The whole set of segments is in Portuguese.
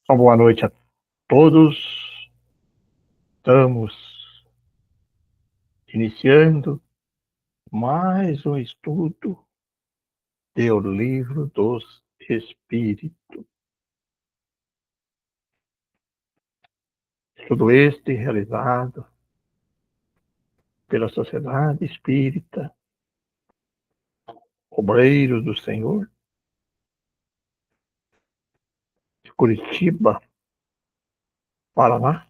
Uma boa noite a todos. Estamos iniciando mais um estudo do Livro dos Espíritos. Estudo este realizado pela Sociedade Espírita Obreiros do Senhor de Curitiba, Paraná.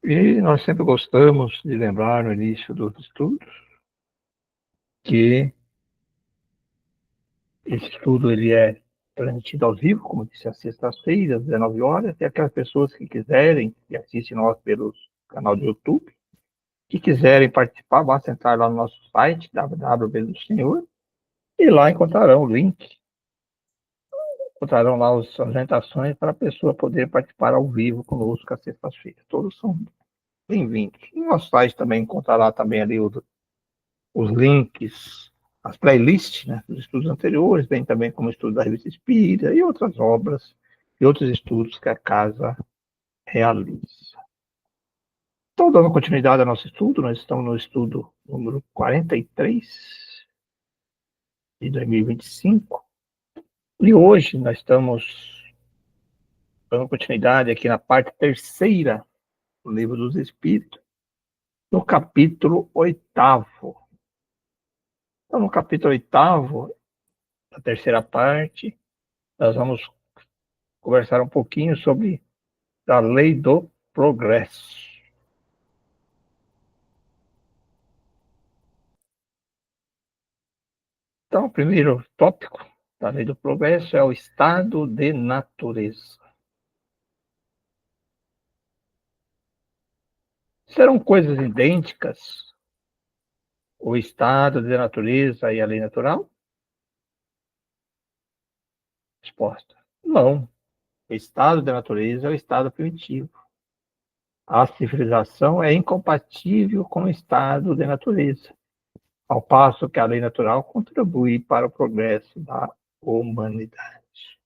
E nós sempre gostamos de lembrar no início dos estudos que esse estudo ele é transmitido ao vivo, como disse, às sextas-feiras, às 19 horas, e aquelas pessoas que quiserem, que assistem nós pelo canal do YouTube, que quiserem participar, basta entrar lá no nosso site, www.beldosenhor, e lá encontrarão o link, encontrarão lá as orientações para a pessoa poder participar ao vivo conosco às sextas-feiras. Todos são bem-vindos. No nosso site também encontrará também ali os links, as playlists, né, dos estudos anteriores, bem também como o estudo da Revista Espírita e outras obras e outros estudos que a casa realiza. Então, dando continuidade ao nosso estudo, nós estamos no estudo número 43 de 2025, e hoje nós estamos dando continuidade aqui na parte terceira do Livro dos Espíritos, no capítulo 8º. Então, no capítulo 8º, a terceira parte, nós vamos conversar um pouquinho sobre a lei do progresso. Então, o primeiro tópico da lei do progresso é o estado de natureza. Serão coisas idênticas o estado de natureza e a lei natural? Resposta: não. O estado de natureza é o estado primitivo. A civilização é incompatível com o estado de natureza, ao passo que a lei natural contribui para o progresso da humanidade.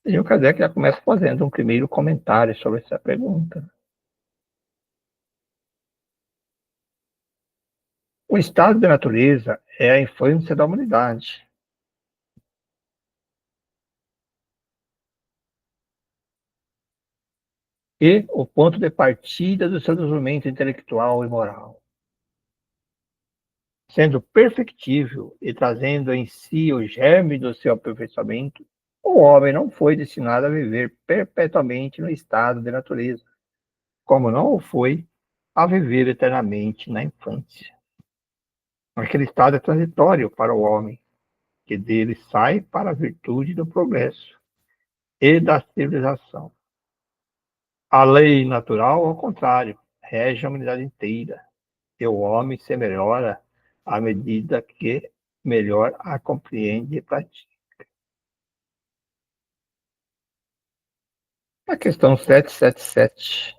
E o Kardec já começa fazendo um primeiro comentário sobre essa pergunta. O estado de natureza é a infância da humanidade. E o ponto de partida do seu desenvolvimento intelectual e moral. Sendo perfectível e trazendo em si o germe do seu aperfeiçoamento, o homem não foi destinado a viver perpetuamente no estado de natureza, como não o foi a viver eternamente na infância. Aquele estado é transitório para o homem, que dele sai para a virtude do progresso e da civilização. A lei natural, ao contrário, rege a humanidade inteira, e o homem se melhora à medida que melhor a compreende e pratica. A questão 777.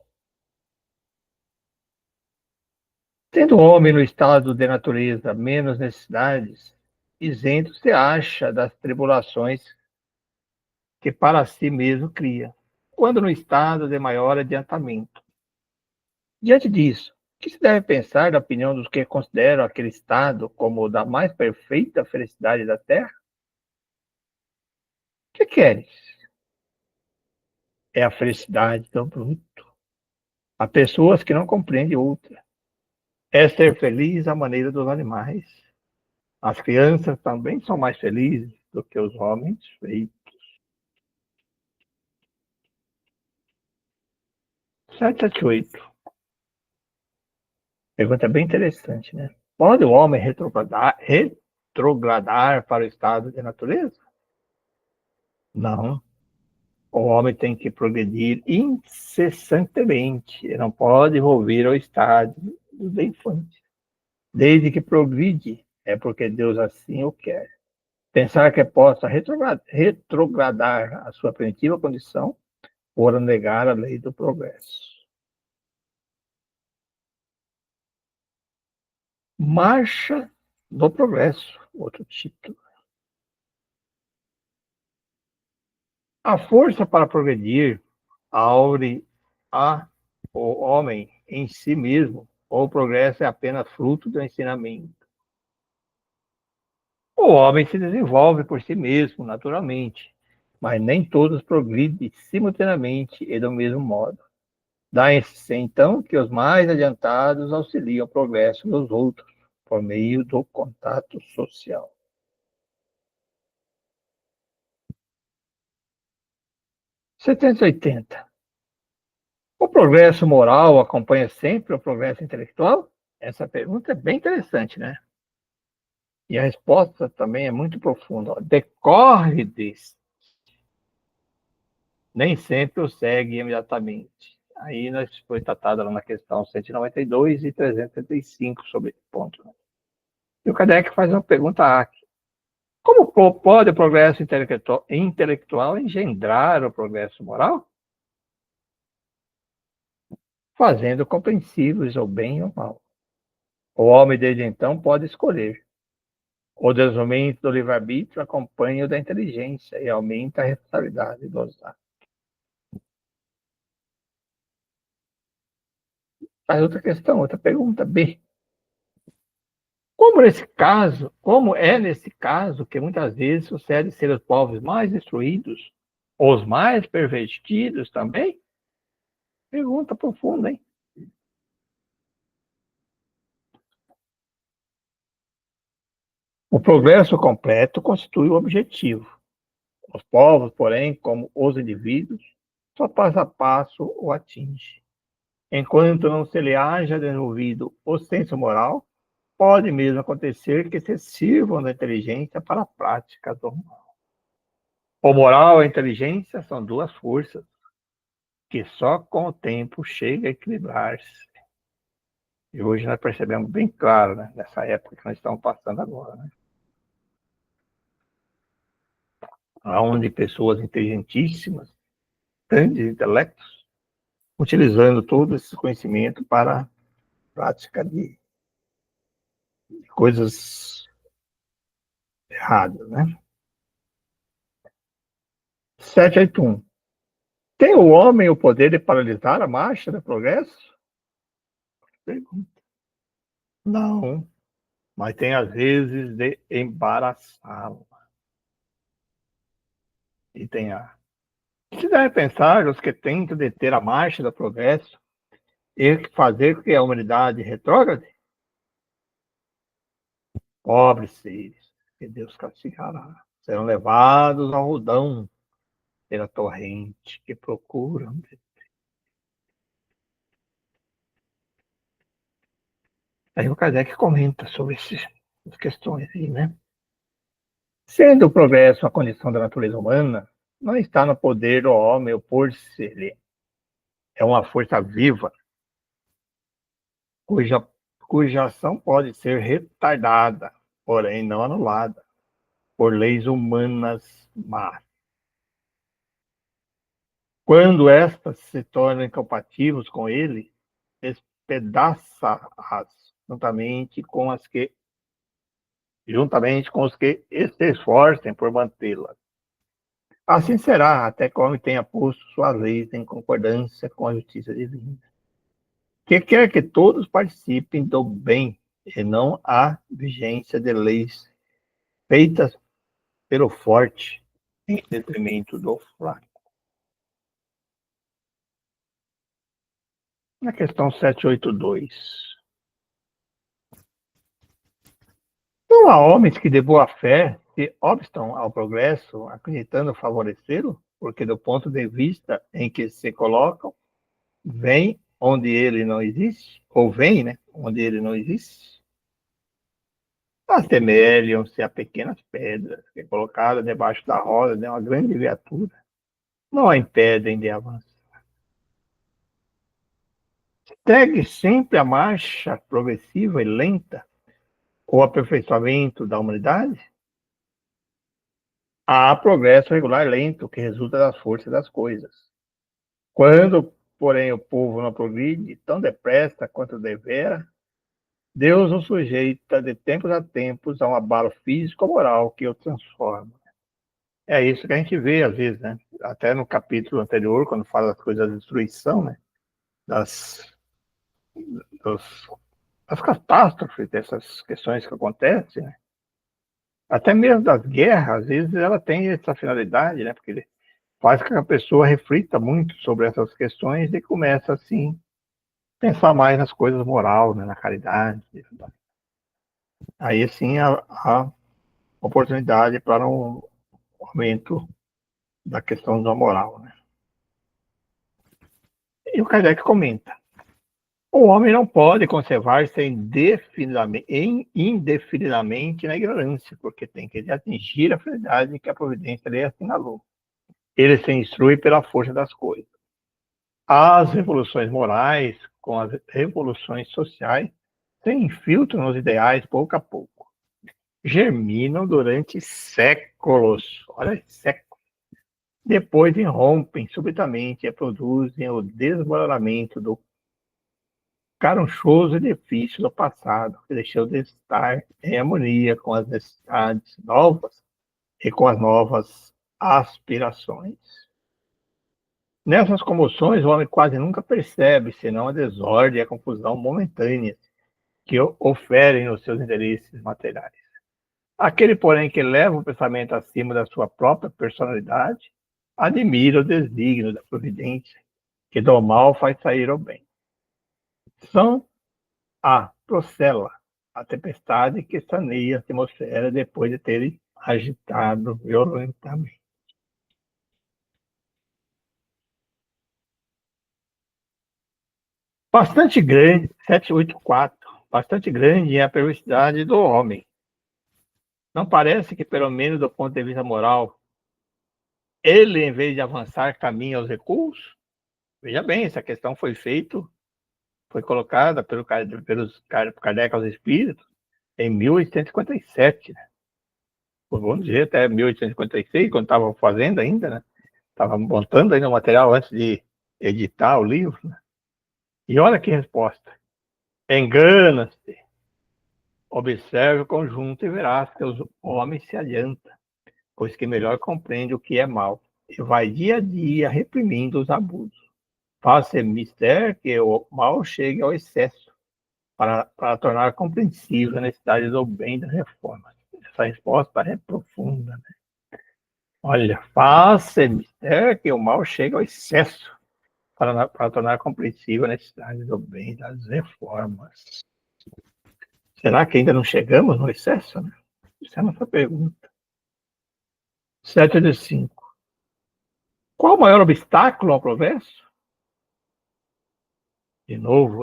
Tendo o homem no estado de natureza menos necessidades, isento se acha das tribulações que para si mesmo cria, quando no estado de maior adiantamento. Diante disso, o que se deve pensar da opinião dos que consideram aquele estado como o da mais perfeita felicidade da Terra? O que queres? É a felicidade do bruto. Há pessoas que não compreendem outra. É ser feliz à maneira dos animais. As crianças também são mais felizes do que os homens feitos. 778. Pergunta bem interessante, né? Pode o homem retrogradar para o estado de natureza? Não. O homem tem que progredir incessantemente. Ele não pode volver ao estado da infância. Desde que progride, é porque Deus assim o quer. Pensar que possa retrogradar a sua primitiva condição por negar a lei do progresso. Marcha do Progresso, outro título. A força para progredir aure a o homem em si mesmo, ou o progresso é apenas fruto do ensinamento. O homem se desenvolve por si mesmo, naturalmente, mas nem todos progridem simultaneamente e do mesmo modo. Dá-se então que os mais adiantados auxiliam o progresso dos outros por meio do contato social. 780. O progresso moral acompanha sempre o progresso intelectual? Essa pergunta é bem interessante, né? E a resposta também é muito profunda. Decorre desse. Nem sempre o segue imediatamente. Aí nós foi tratado lá na questão 192 e 375 sobre esse ponto. E o Kardec faz uma pergunta aqui. Como pode o progresso intelectual engendrar o progresso moral? Fazendo compreensíveis o bem ou o mal. O homem, desde então, pode escolher. O desenvolvimento do livre-arbítrio acompanha o da inteligência e aumenta a responsabilidade dos atos. Aí outra questão, outra pergunta, B. Como é nesse caso que muitas vezes sucede ser os povos mais destruídos, os mais pervertidos também? Pergunta profunda, hein? O progresso completo constitui o objetivo. Os povos, porém, como os indivíduos, só passo a passo o atinge. Enquanto não se lhe haja desenvolvido o senso moral, pode mesmo acontecer que se sirvam da inteligência para a prática do mal. O moral e a inteligência são duas forças que só com o tempo chega a equilibrar-se. E hoje nós percebemos bem claro, né, nessa época que nós estamos passando agora, né? Onde pessoas inteligentíssimas, grandes intelectos, utilizando todo esse conhecimento para a prática de coisas erradas, né? 781. Tem o homem o poder de paralisar a marcha do progresso? Pergunta. Não, mas tem às vezes de embaraçá-lo. E tem a. Se deve pensar os que tentam deter a marcha do progresso e fazer com que a humanidade retrógrade? Pobres seres, que Deus castigará, serão levados ao rodão pela torrente que procuram. Aí o Kardec comenta sobre essas questões aí, né? Sendo o progresso a condição da natureza humana, não está no poder do homem opor-se-lhe. É uma força viva, cuja, cuja ação pode ser retardada, porém não anulada, por leis humanas más. Quando estas se tornam incompatíveis com ele, despedaça-as juntamente com os que se esforcem por mantê-las. Assim será, até que o homem tenha posto suas leis em concordância com a justiça divina, que quer que todos participem do bem e não há vigência de leis feitas pelo forte em detrimento do fraco. Na questão 782. Não há homens que de boa fé se obstam ao progresso, acreditando favorecê-lo, porque do ponto de vista em que se colocam, vem onde ele não existe, ou vem, né, onde ele não existe. Assemelham-se a pequenas pedras que, colocadas debaixo da roda de uma grande viatura, não a impedem de avançar. Segue sempre a marcha progressiva e lenta, o aperfeiçoamento da humanidade? Há progresso regular lento que resulta das forças das coisas. Quando, porém, o povo não progride tão depressa quanto devera, Deus o sujeita de tempos a tempos a um abalo físico ou moral que o transforma. É isso que a gente vê às vezes, né? Até no capítulo anterior, quando fala das coisas da destruição, né? Das, dos, das catástrofes, dessas questões que acontecem, né? Até mesmo das guerras, às vezes ela tem essa finalidade, né? Porque ele faz com que a pessoa reflita muito sobre essas questões e começa, assim, a pensar mais nas coisas morais, né? Na caridade. Aí, sim, a oportunidade para um aumento da questão da moral, né? E o Kardec comenta: o homem não pode conservar-se indefinidamente na ignorância, porque tem que atingir a finalidade que a providência lhe assinalou. Ele se instrui pela força das coisas. As revoluções morais, com as revoluções sociais, se infiltram nos ideais pouco a pouco. Germinam durante séculos. Olha, séculos. Depois irrompem subitamente e produzem o desmoronamento do carunchoso edifício do passado, que deixou de estar em harmonia com as necessidades novas e com as novas aspirações. Nessas comoções, o homem quase nunca percebe, senão a desordem e a confusão momentâneas que oferem os seus interesses materiais. Aquele, porém, que leva o pensamento acima da sua própria personalidade, admira o desígnio da providência, que do mal faz sair o bem. São a procela, a tempestade que saneia a atmosfera depois de ter agitado violentamente. Bastante grande, 784, bastante grande é a perversidade do homem. Não parece que, pelo menos do ponto de vista moral, ele, em vez de avançar, caminha aos recuos? Veja bem, essa questão foi colocada pelos Kardec aos Espíritos em 1857, né? Vamos dizer, até 1856, quando estava fazendo ainda, né? Estava montando ainda o material antes de editar o livro, né? E olha que resposta. Engana-se. Observe o conjunto e verás que os homens se adianta, pois que melhor compreende o que é mal, e vai dia a dia reprimindo os abusos. Faça mister que o mal chegue ao excesso, para tornar compreensível a necessidade do bem das reformas. Essa resposta é profunda, né? Olha, faça mister que o mal chegue ao excesso, para tornar compreensível a necessidade do bem das reformas. Será que ainda não chegamos no excesso, né? Essa é a nossa pergunta. 7 de 5. Qual o maior obstáculo ao progresso? De novo,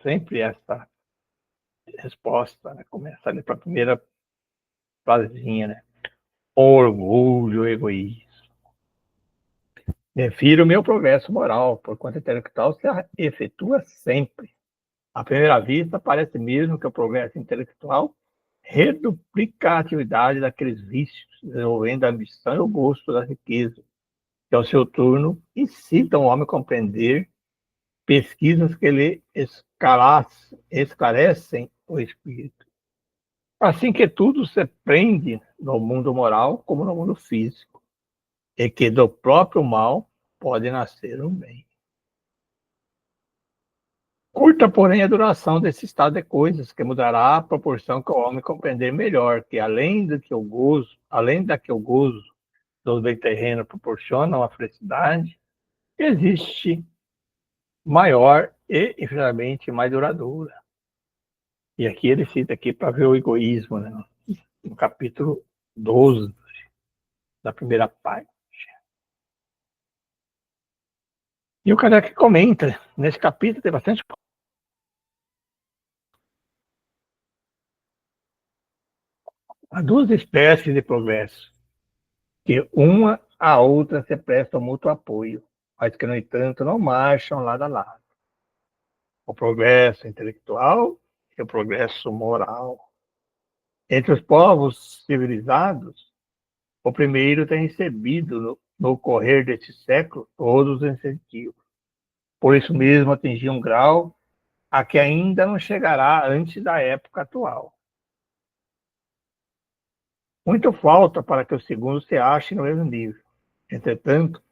sempre essa resposta, né? Começa ali para a primeira frasezinha, né? Orgulho, egoísmo. Refiro o meu progresso moral, porquanto intelectual se efetua sempre. À primeira vista, parece mesmo que o progresso intelectual reduplica a atividade daqueles vícios, desenvolvendo a ambição e o gosto da riqueza, que, ao seu turno, incitam o homem a compreender pesquisas que lhe esclarecem o espírito. Assim que tudo se prende no mundo moral como no mundo físico, e que do próprio mal pode nascer um bem. Curta, porém, a duração desse estado de coisas, que mudará a proporção que o homem compreender melhor, que além da que o gozo dos bens terrenos proporciona uma felicidade, existe maior e infinitamente mais duradoura. E aqui ele cita aqui para ver o egoísmo, né? No capítulo 12 da primeira parte. E o Kardec comenta, nesse capítulo tem bastante. Há duas espécies de progresso, que uma à outra se prestam mútuo apoio, mas que, no entanto, não marcham lado a lado. O progresso intelectual e o progresso moral. Entre os povos civilizados, o primeiro tem recebido, no correr deste século, todos os incentivos. Por isso mesmo, atingiu um grau a que ainda não chegará antes da época atual. Muito falta para que o segundo se ache no mesmo nível. Entretanto,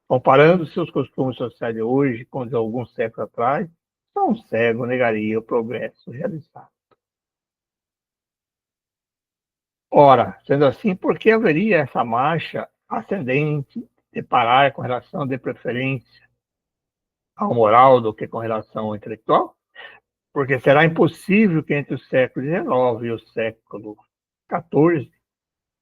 comparando seus costumes sociais de hoje com os de alguns séculos atrás, só um cego negaria o progresso realizado. Ora, sendo assim, por que haveria essa marcha ascendente de parar com relação de preferência ao moral do que com relação ao intelectual? Porque será impossível que entre o século XIX e o século XIV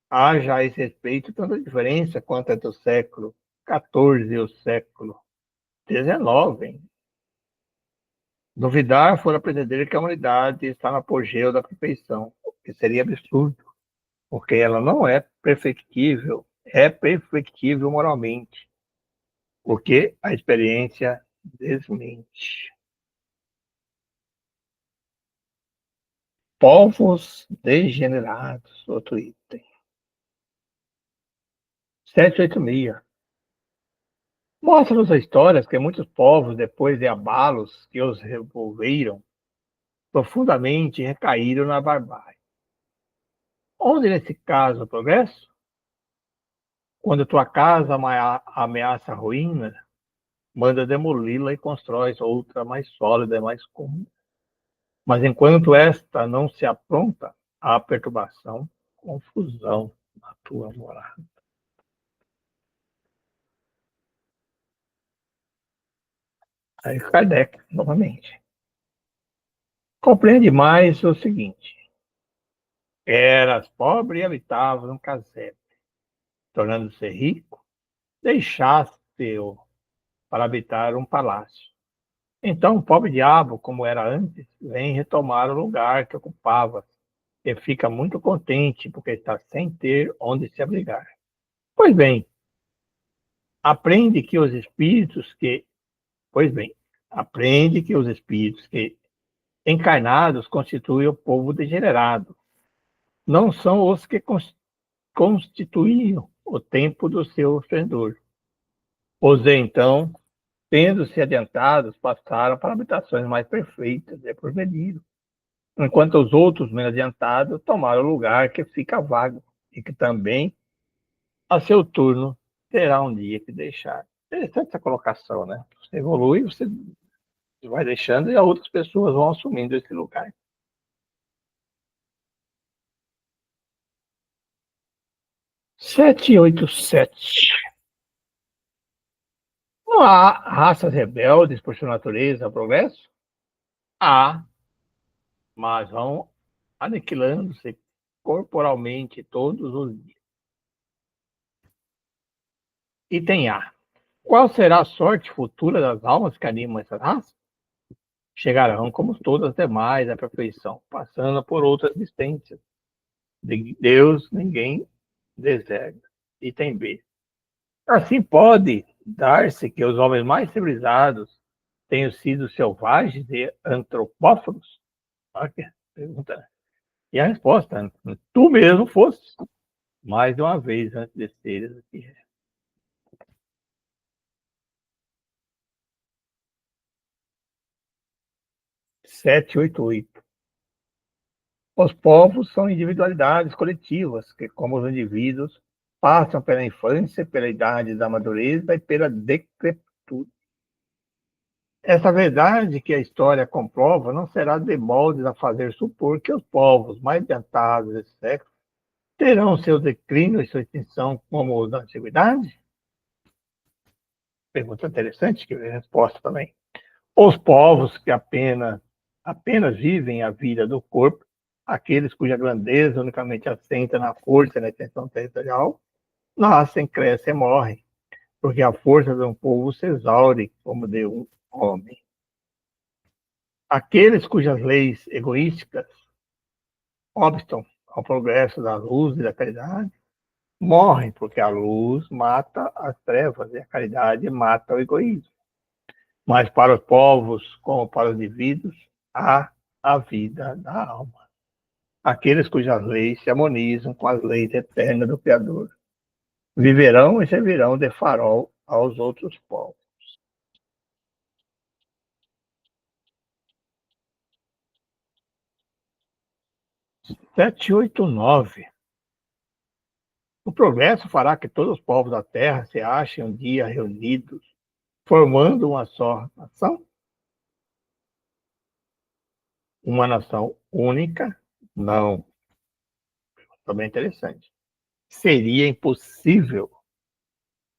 haja a esse respeito tanta diferença quanto entre o século XIV e o século XIX. Duvidar fora pretender que a humanidade está no apogeu da perfeição, o que seria absurdo, porque ela não é perfectível moralmente, porque a experiência desmente. Povos degenerados, outro item. 786. Mostra-nos a história que muitos povos, depois de abalos que os revolveram, profundamente recaíram na barbárie. Onde, nesse caso, o progresso? Quando tua casa ameaça a ruína, manda demoli-la e constróis outra mais sólida e mais cômoda. Mas enquanto esta não se apronta, há perturbação, confusão na tua morada. Aí Kardec, novamente. Compreende mais o seguinte: eras pobre e habitavas um casebre. Tornando-se rico, deixaste-o para habitar um palácio. Então, o pobre diabo, como era antes, vem retomar o lugar que ocupava e fica muito contente porque está sem ter onde se abrigar. Pois bem, aprende que os espíritos que, pois bem, aprende que os espíritos que encarnados constituem o povo degenerado. Não são os que constituíam o tempo do seu esplendor. Os então, tendo-se adiantados, passaram para habitações mais perfeitas e progrediram, enquanto os outros menos adiantados tomaram o lugar que fica vago e que também, a seu turno, terá um dia que deixar. Interessante essa colocação, né? Você evolui, você vai deixando e outras pessoas vão assumindo esse lugar. 787. Não há raças rebeldes por sua natureza ao progresso? Há, mas vão aniquilando-se corporalmente todos os dias. Item A. Qual será a sorte futura das almas que animam essa raça? Chegarão, como todas as demais, à perfeição, passando por outras existências. De Deus ninguém deseja. Item B. Assim pode dar-se que os homens mais civilizados tenham sido selvagens e antropófagos? Olha que pergunta, né? E a resposta, tu mesmo fosse, mais de uma vez antes de seres aqui. 788. Os povos são individualidades coletivas que, como os indivíduos, passam pela infância, pela idade da madureza e pela decrepitude. Essa verdade que a história comprova não será de moldes a fazer supor que os povos mais adiantados desse século terão seu declínio e sua extinção como os da antiguidade? Pergunta interessante, que vem a resposta também. Os povos que apenas vivem a vida do corpo, aqueles cuja grandeza unicamente assenta na força e na extensão territorial, nascem, crescem e morrem, porque a força de um povo se exaure como de um homem. Aqueles cujas leis egoísticas obstam ao progresso da luz e da caridade, morrem, porque a luz mata as trevas e a caridade mata o egoísmo. Mas para os povos, como para os indivíduos, há a vida da alma. Aqueles cujas leis se harmonizam com as leis eternas do Criador viverão e servirão de farol aos outros povos. 789. O progresso fará que todos os povos da Terra se achem um dia reunidos, formando uma só nação? Uma nação única? Não. Também interessante. Seria impossível,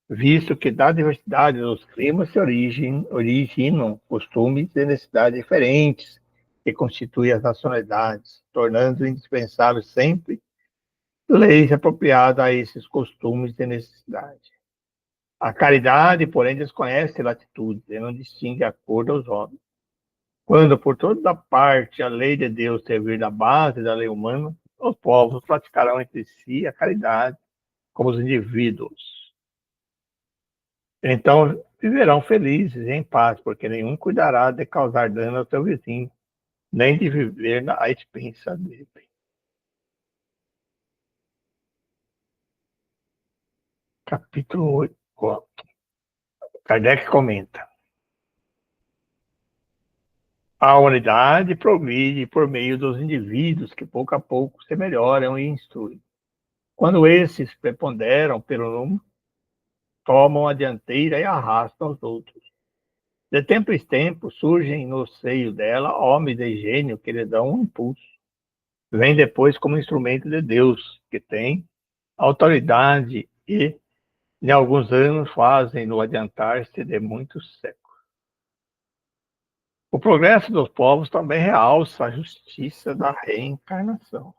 visto que da diversidade dos climas se originam costumes e necessidades diferentes que constituem as nacionalidades, tornando indispensável sempre leis apropriadas a esses costumes e necessidades. A caridade, porém, desconhece latitudes e não distingue a cor dos homens. Quando, por toda parte, a lei de Deus servir da base da lei humana, os povos praticarão entre si a caridade como os indivíduos. Então viverão felizes e em paz, porque nenhum cuidará de causar dano ao seu vizinho, nem de viver à expensa dele. Capítulo 8. Kardec comenta: a humanidade progride por meio dos indivíduos que pouco a pouco se melhoram e instruem. Quando esses preponderam pelo número, tomam a dianteira e arrastam os outros. De tempo em tempo surgem no seio dela homens de gênio que lhe dão um impulso. Vem depois como instrumento de Deus, que tem autoridade e, em alguns anos, fazem-no adiantar-se de muitos séculos. O progresso dos povos também realça a justiça da reencarnação.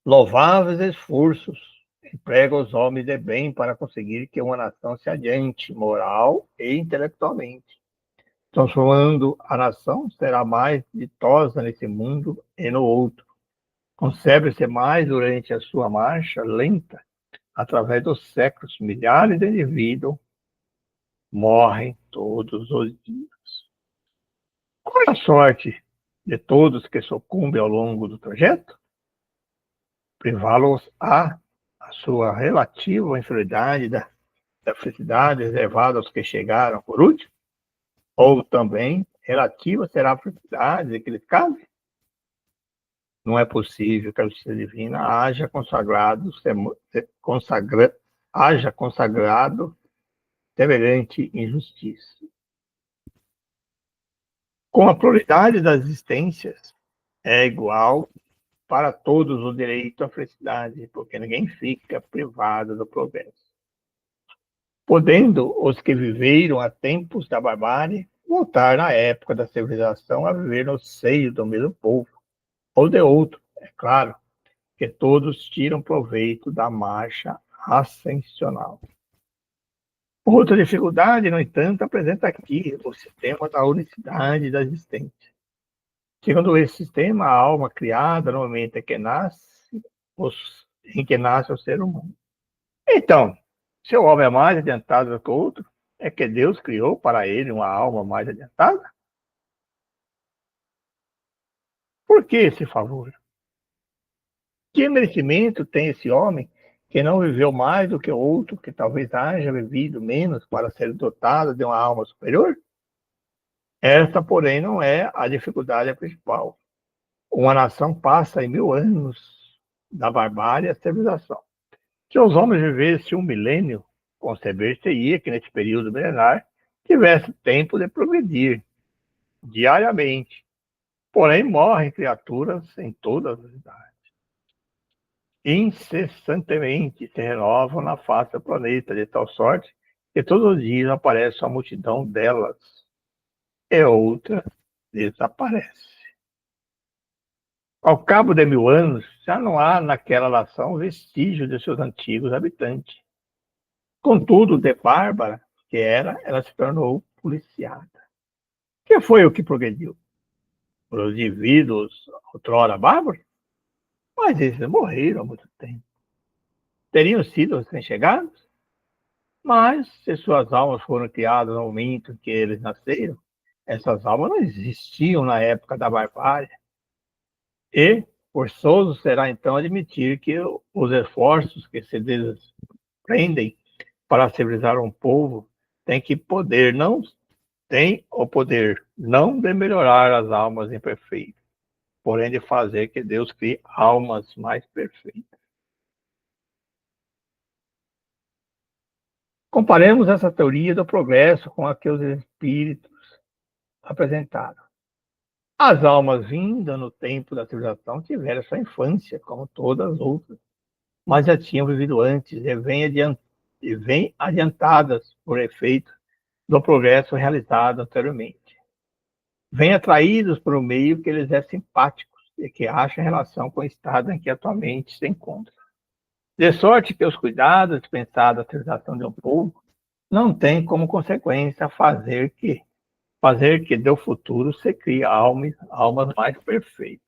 Louváveis esforços empregam os homens de bem para conseguir que uma nação se adiante, moral e intelectualmente. Transformando a nação, será mais ditosa nesse mundo e no outro. Concebe-se mais durante a sua marcha lenta, através dos séculos, milhares de indivíduos morrem todos os dias. Qual é a sorte de todos que sucumbem ao longo do trajeto? Privá-los a sua relativa inferioridade da felicidade reservada aos que chegaram por último? Ou também relativa será a felicidade que lhes cabe? Não é possível que a justiça divina haja consagrado semelhante injustiça. Com a pluralidade das existências, é igual para todos o direito à felicidade, porque ninguém fica privado do progresso. Podendo os que viveram há tempos da barbárie voltar na época da civilização a viver no seio do mesmo povo, ou de outro, é claro, que todos tiram proveito da marcha ascensional. Outra dificuldade, no entanto, apresenta aqui o sistema da unicidade da existência. Segundo esse sistema, a alma criada no momento em que nasce o ser humano. Então, se o homem é mais adiantado do que o outro, é que Deus criou para ele uma alma mais adiantada? Por que esse favor? Que merecimento tem esse homem que não viveu mais do que o outro, que talvez haja vivido menos para ser dotado de uma alma superior? Essa, porém, não é a dificuldade principal. Uma nação passa em 1000 anos da barbárie à civilização. Se os homens vivessem um milênio, conceber-se-ia que nesse período milenar tivesse tempo de progredir diariamente. Porém, morrem criaturas em todas as idades. Incessantemente se renovam na face do planeta, de tal sorte que todos os dias aparece uma multidão delas e outra desaparece. Ao cabo de 1000 anos, já não há naquela nação vestígio de seus antigos habitantes. Contudo, de bárbara que era, ela se tornou policiada. Que foi o que progrediu? Os indivíduos outrora bárbaros? Mas esses morreram há muito tempo. Teriam sido recém-chegados? Mas, se suas almas foram criadas no momento em que eles nasceram, essas almas não existiam na época da barbárie. E forçoso será então admitir que os esforços que se desprendem para civilizar um povo têm o poder não de melhorar as almas imperfeitas, porém de fazer que Deus crie almas mais perfeitas. Comparemos essa teoria do progresso com a que os espíritos apresentaram. As almas vindas no tempo da civilização tiveram sua infância, como todas as outras, mas já tinham vivido antes e vêm adiantadas por efeito do progresso realizado anteriormente. Vêm atraídos por um meio que lhes é simpático e que acha relação com o estado em que atualmente se encontra. De sorte que os cuidados dispensados à civilização de um povo não têm como consequência fazer que do futuro se crie almas mais perfeitas.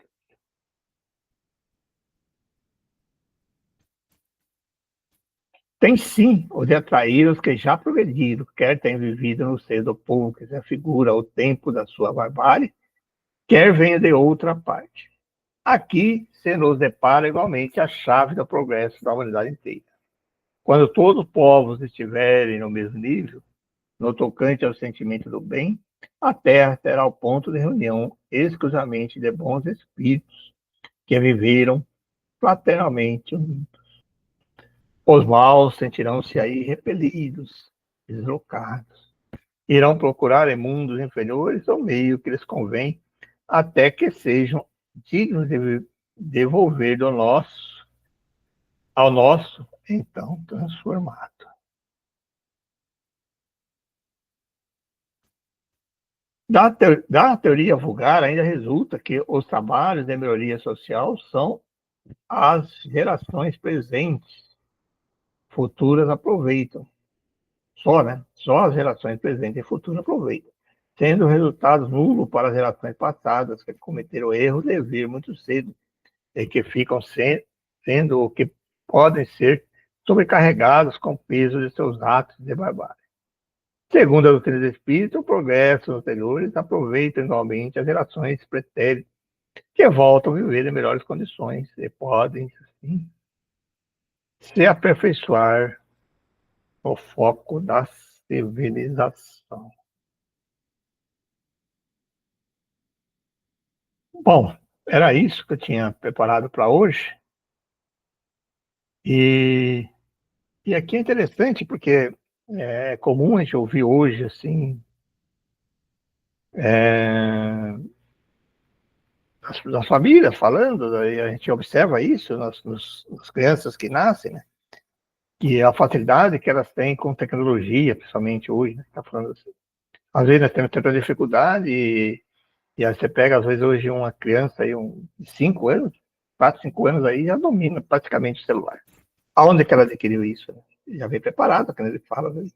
Tem sim o de atrair os que já progrediram, quer tenham vivido no seio do povo que se afigura o tempo da sua barbárie, quer venha de outra parte. Aqui se nos depara igualmente a chave do progresso da humanidade inteira. Quando todos os povos estiverem no mesmo nível, no tocante ao sentimento do bem, a Terra terá o ponto de reunião exclusivamente de bons espíritos que viveram fraternalmente unidos. Os maus sentirão-se aí repelidos, deslocados. Irão procurar em mundos inferiores o meio que lhes convém, até que sejam dignos de devolver ao nosso, então transformado. Da teoria vulgar, ainda resulta que os trabalhos de melhoria social são as gerações presentes, futuras aproveitam. Só, né? Só as gerações presentes e futuras aproveitam, sendo resultados nulos para as gerações passadas que cometeram o erro de vir muito cedo e que ficam sendo o que podem ser sobrecarregados com o peso de seus atos de barbárie. Segundo a doutrina do Espírito, o progresso anteriores aproveitam igualmente as gerações pretéritas que voltam a viver em melhores condições e podem, assim, se aperfeiçoar o foco da civilização. Bom, era isso que eu tinha preparado para hoje. E, e aqui é interessante porque é comum a gente ouvir hoje assim das famílias falando, e a gente observa isso nas crianças que nascem, né? Que a facilidade que elas têm com tecnologia, principalmente hoje, né? Tá falando assim. Às vezes nós temos tanta dificuldade e aí você pega, às vezes, hoje uma criança aí, de 5 anos, 4, 5 anos aí, já domina praticamente o celular. Aonde que ela adquiriu isso? Né? Já vem preparada, quando ele fala. Né?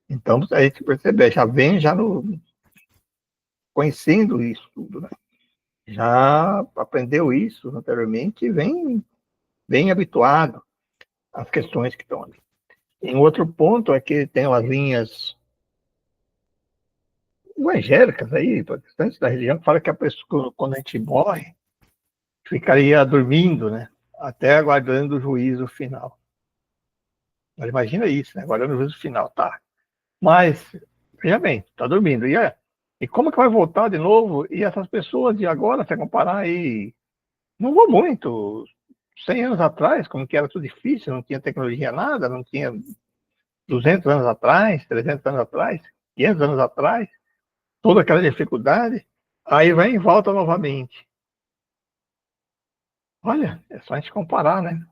Então, a gente percebe, já vem conhecendo isso tudo, né? Já aprendeu isso anteriormente e vem bem habituado às questões que estão ali. E um outro ponto é que tem as linhas evangélicas aí, protestantes da religião, que fala que a pessoa, quando a gente morre, ficaria dormindo, né? Até aguardando o juízo final. Mas imagina isso, né? Aguardando o juízo final, tá? Mas, veja bem, tá dormindo. E como que vai voltar de novo? E essas pessoas de agora, se comparar aí, não vou muito. 100 anos atrás, como que era tudo difícil, não tinha tecnologia nada, não tinha 200 anos atrás, 300 anos atrás, 500 anos atrás, toda aquela dificuldade, aí vai em volta novamente. Olha, é só a gente comparar, né?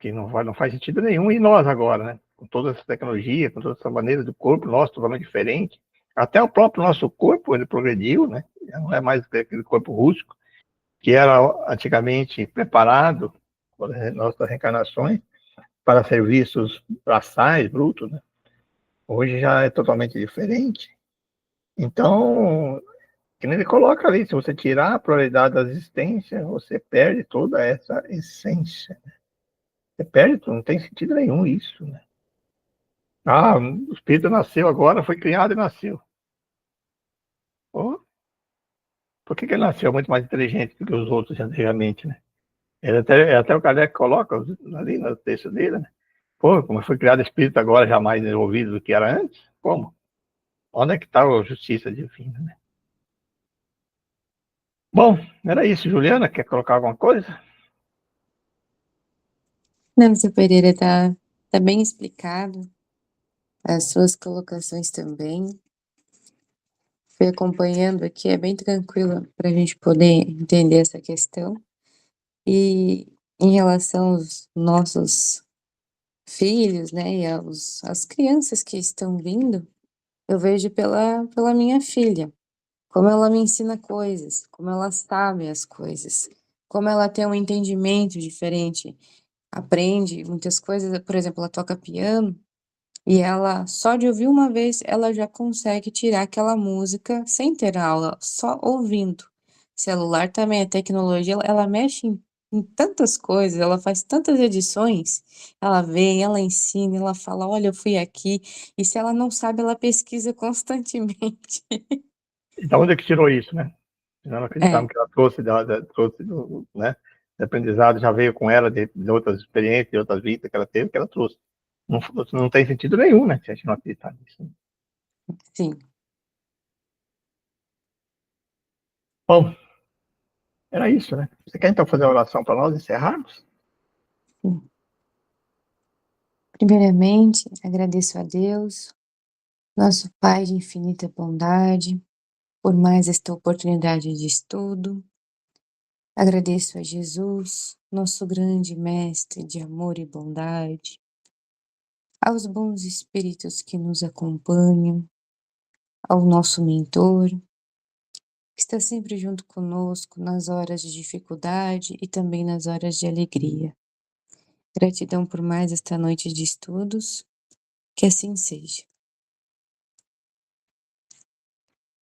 Que não faz sentido nenhum. E nós agora, né? Com toda essa tecnologia, com toda essa maneira do corpo nosso totalmente diferente. Até o próprio nosso corpo, ele progrediu, né? Já não é mais aquele corpo rústico, que era antigamente preparado, por nossas reencarnações, para serviços braçais, brutos, né? Hoje já é totalmente diferente. Então, que nem ele coloca ali, se você tirar a probabilidade da existência, você perde toda essa essência. Você perde, não tem sentido nenhum isso, né? Ah, o espírito nasceu agora, foi criado e nasceu. Oh, por que ele nasceu muito mais inteligente do que os outros antigamente, né? Até o Kardec coloca ali no texto dele, né? Pô, como foi criado espírito agora, já mais desenvolvido do que era antes? Como? Onde é que está a justiça divina, né? Bom, era isso. Juliana, quer colocar alguma coisa? Não, seu Pereira, tá bem explicado. As suas colocações também. Fui acompanhando aqui, é bem tranquilo para a gente poder entender essa questão. E em relação aos nossos filhos, né, e as crianças que estão vindo, eu vejo pela minha filha, como ela me ensina coisas, como ela sabe as coisas, como ela tem um entendimento diferente, aprende muitas coisas. Por exemplo, ela toca piano. E ela, só de ouvir uma vez, ela já consegue tirar aquela música sem ter aula, só ouvindo. Celular também, a tecnologia, ela mexe em tantas coisas, ela faz tantas edições, ela vem, ela ensina, ela fala, olha, eu fui aqui, e se ela não sabe, ela pesquisa constantemente. E da onde é que tirou isso, né? Não É, acreditava que ela trouxe, trouxe né, de aprendizado, já veio com ela de outras experiências, de outras vidas que ela teve, que ela trouxe. Não, não tem sentido nenhum, né, se a gente não acreditar nisso. sim. Bom, era isso, né? Você quer então fazer a oração para nós encerrarmos? Sim. Primeiramente, agradeço a Deus, nosso Pai de infinita bondade, por mais esta oportunidade de estudo. Agradeço a Jesus, nosso grande mestre de amor e bondade, aos bons espíritos que nos acompanham, ao nosso mentor, que está sempre junto conosco nas horas de dificuldade e também nas horas de alegria. Gratidão por mais esta noite de estudos, que assim seja.